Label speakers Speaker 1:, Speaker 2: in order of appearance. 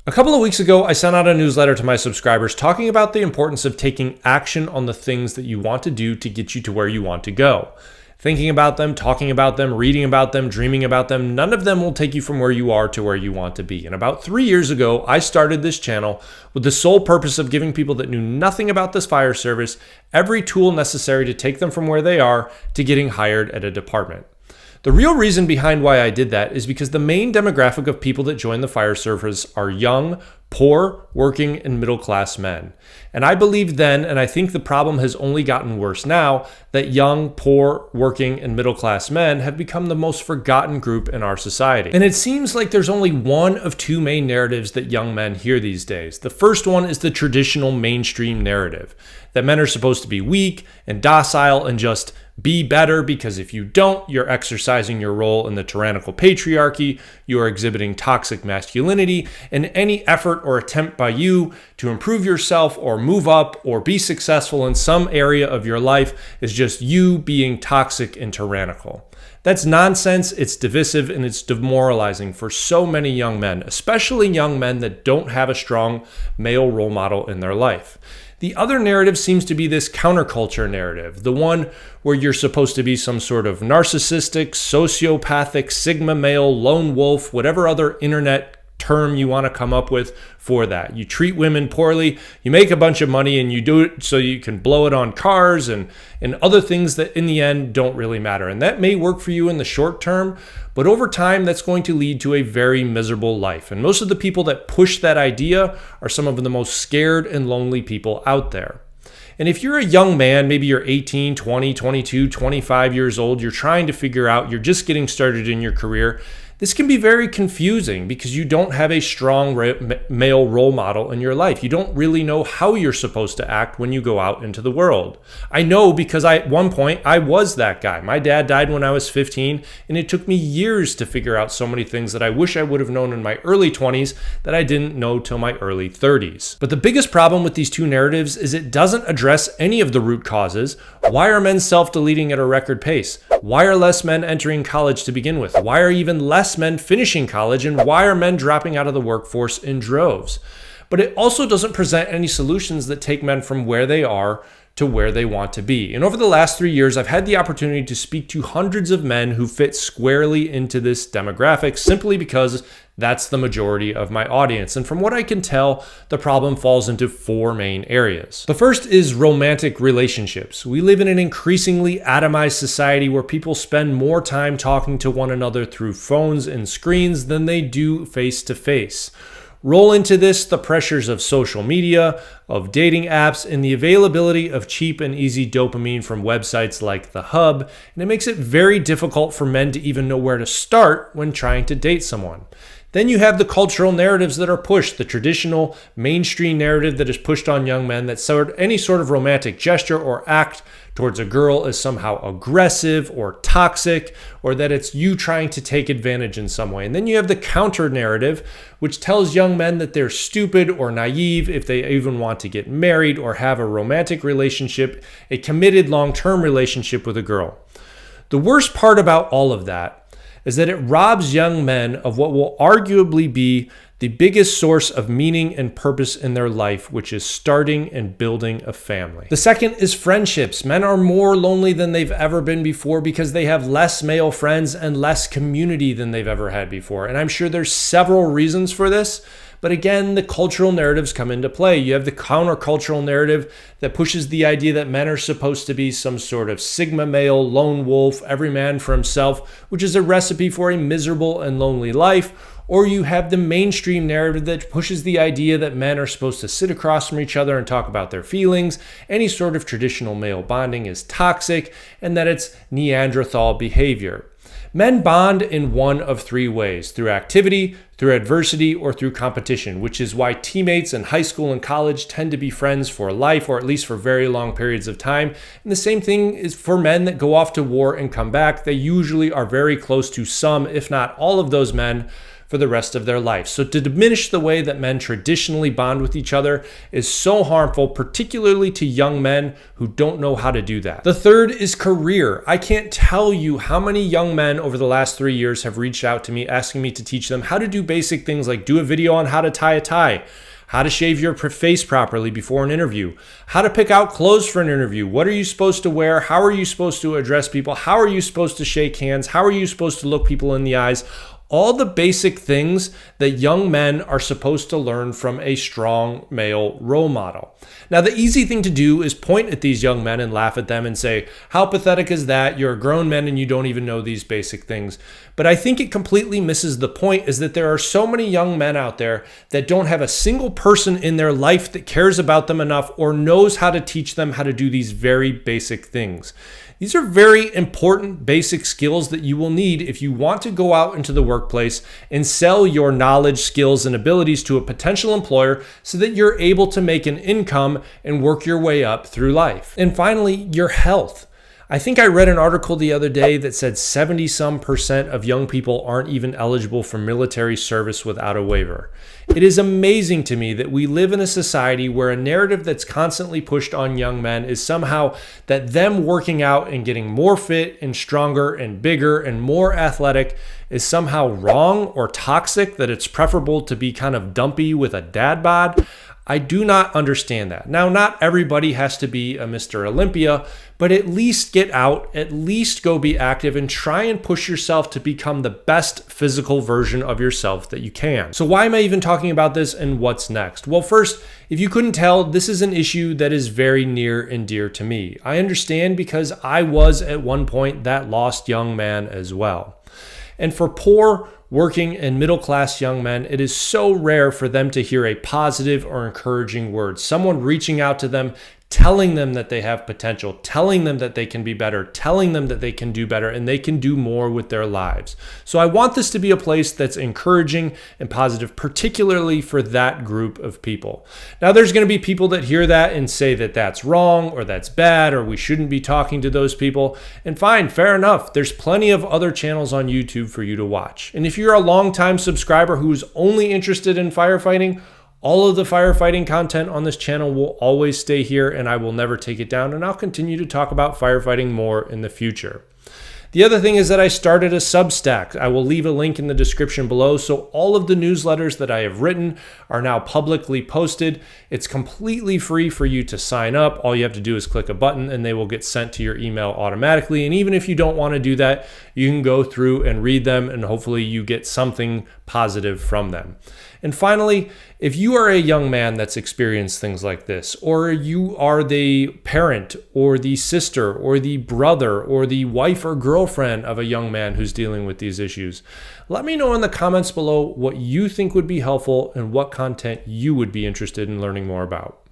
Speaker 1: A couple of weeks ago, I sent out a newsletter to my subscribers talking about the importance of taking action on the things that you want to do to get you to where you want to go. Thinking about them, talking about them, reading about them, dreaming about them, none of them will take you from where you are to where you want to be. And about 3 years ago, I started this channel with the sole purpose of giving people that knew nothing about this fire service every tool necessary to take them from where they are to getting hired at a department. The real reason behind why I did that is because the main demographic of people that join the fire service are young, poor, working, and middle-class men. And I believed then, and I think the problem has only gotten worse now, that young, poor, working, and middle-class men have become the most forgotten group in our society. And it seems like there's only one of two main narratives that young men hear these days. The first one is the traditional mainstream narrative, that men are supposed to be weak and docile and just be better, because if you don't, you're exercising your role in the tyrannical patriarchy, you are exhibiting toxic masculinity, and any effort or attempt by you to improve yourself or move up or be successful in some area of your life is just you being toxic and tyrannical. That's nonsense, it's divisive, and it's demoralizing for so many young men, especially young men that don't have a strong male role model in their life. The other narrative seems to be this counterculture narrative, the one where you're supposed to be some sort of narcissistic, sociopathic, sigma male, lone wolf, whatever other internet term you want to come up with for that. You treat women poorly, you make a bunch of money, and you do it so you can blow it on cars and other things that in the end don't really matter. And that may work for you in the short term, but over time that's going to lead to a very miserable life. And most of the people that push that idea are some of the most scared and lonely people out there. And if you're a young man, maybe you're 18, 20, 22, 25 years old, you're trying to figure out, you're just getting started in your career, this can be very confusing because you don't have a strong male role model in your life. You don't really know how you're supposed to act when you go out into the world. I know because at one point I was that guy. My dad died when I was 15, and it took me years to figure out so many things that I wish I would have known in my early 20s that I didn't know till my early 30s. But the biggest problem with these two narratives is it doesn't address any of the root causes. Why are men self-deleting at a record pace? Why are less men entering college to begin with? Why are even less men finishing college, and why are men dropping out of the workforce in droves? But it also doesn't present any solutions that take men from where they are to where they want to be. And over the last 3 years, I've had the opportunity to speak to hundreds of men who fit squarely into this demographic simply because that's the majority of my audience. And from what I can tell, the problem falls into four main areas. The first is romantic relationships. We live in an increasingly atomized society where people spend more time talking to one another through phones and screens than they do face to face. Roll into this the pressures of social media, of dating apps, and the availability of cheap and easy dopamine from websites like The Hub, and it makes it very difficult for men to even know where to start when trying to date someone. Then you have the cultural narratives that are pushed, the traditional mainstream narrative that is pushed on young men that any sort of romantic gesture or act towards a girl is somehow aggressive or toxic, or that it's you trying to take advantage in some way. And then you have the counter narrative, which tells young men that they're stupid or naive if they even want to get married or have a romantic relationship, a committed long-term relationship with a girl. The worst part about all of that is that it robs young men of what will arguably be the biggest source of meaning and purpose in their life, which is starting and building a family. The second is friendships. Men are more lonely than they've ever been before because they have less male friends and less community than they've ever had before. And I'm sure there's several reasons for this. But again, the cultural narratives come into play. You have the countercultural narrative that pushes the idea that men are supposed to be some sort of sigma male, lone wolf, every man for himself, which is a recipe for a miserable and lonely life. Or you have the mainstream narrative that pushes the idea that men are supposed to sit across from each other and talk about their feelings. Any sort of traditional male bonding is toxic, and that it's Neanderthal behavior. Men bond in one of three ways: through activity, through adversity, or through competition, which is why teammates in high school and college tend to be friends for life, or at least for very long periods of time. And the same thing is for men that go off to war and come back. They usually are very close to some, if not all of those men for the rest of their life. So to diminish the way that men traditionally bond with each other is so harmful, particularly to young men who don't know how to do that. The third is career. I can't tell you how many young men over the last 3 years have reached out to me asking me to teach them how to do basic things like do a video on how to tie a tie, how to shave your face properly before an interview, how to pick out clothes for an interview, what are you supposed to wear, how are you supposed to address people, how are you supposed to shake hands, how are you supposed to look people in the eyes. All the basic things that young men are supposed to learn from a strong male role model. Now, the easy thing to do is point at these young men and laugh at them and say, how pathetic is that? You're a grown man and you don't even know these basic things. But I think it completely misses the point, is that there are so many young men out there that don't have a single person in their life that cares about them enough or knows how to teach them how to do these very basic things. These are very important basic skills that you will need if you want to go out into the workplace and sell your knowledge, skills, and abilities to a potential employer so that you're able to make an income and work your way up through life. And finally, your health. I think I read an article the other day that said 70% of young people aren't even eligible for military service without a waiver. It is amazing to me that we live in a society where a narrative that's constantly pushed on young men is somehow that them working out and getting more fit and stronger and bigger and more athletic is somehow wrong or toxic, that it's preferable to be kind of dumpy with a dad bod. I do not understand that. Now, not everybody has to be a Mr. Olympia, but at least get out, at least go be active and try and push yourself to become the best physical version of yourself that you can. So why am I even talking about this and what's next? Well, first, if you couldn't tell, this is an issue that is very near and dear to me. I understand because I was at one point that lost young man as well. And for poor, working, and middle-class young men, it is so rare for them to hear a positive or encouraging word. Someone reaching out to them, telling them that they have potential, telling them that they can be better, telling them that they can do better and they can do more with their lives. So I want this to be a place that's encouraging and positive, particularly for that group of people. Now, there's going to be people that hear that and say that that's wrong or that's bad or we shouldn't be talking to those people. And fine, fair enough. There's plenty of other channels on YouTube for you to watch. And if you're a longtime subscriber who's only interested in firefighting, all of the firefighting content on this channel will always stay here and I will never take it down, and I'll continue to talk about firefighting more in the future. The other thing is that I started a Substack. I will leave a link in the description below. So all of the newsletters that I have written are now publicly posted. It's completely free for you to sign up. All you have to do is click a button and they will get sent to your email automatically. And even if you don't want to do that, you can go through and read them and hopefully you get something positive from them. And finally, if you are a young man that's experienced things like this, or you are the parent or the sister or the brother or the wife or girlfriend of a young man who's dealing with these issues, let me know in the comments below what you think would be helpful and what content you would be interested in learning more about.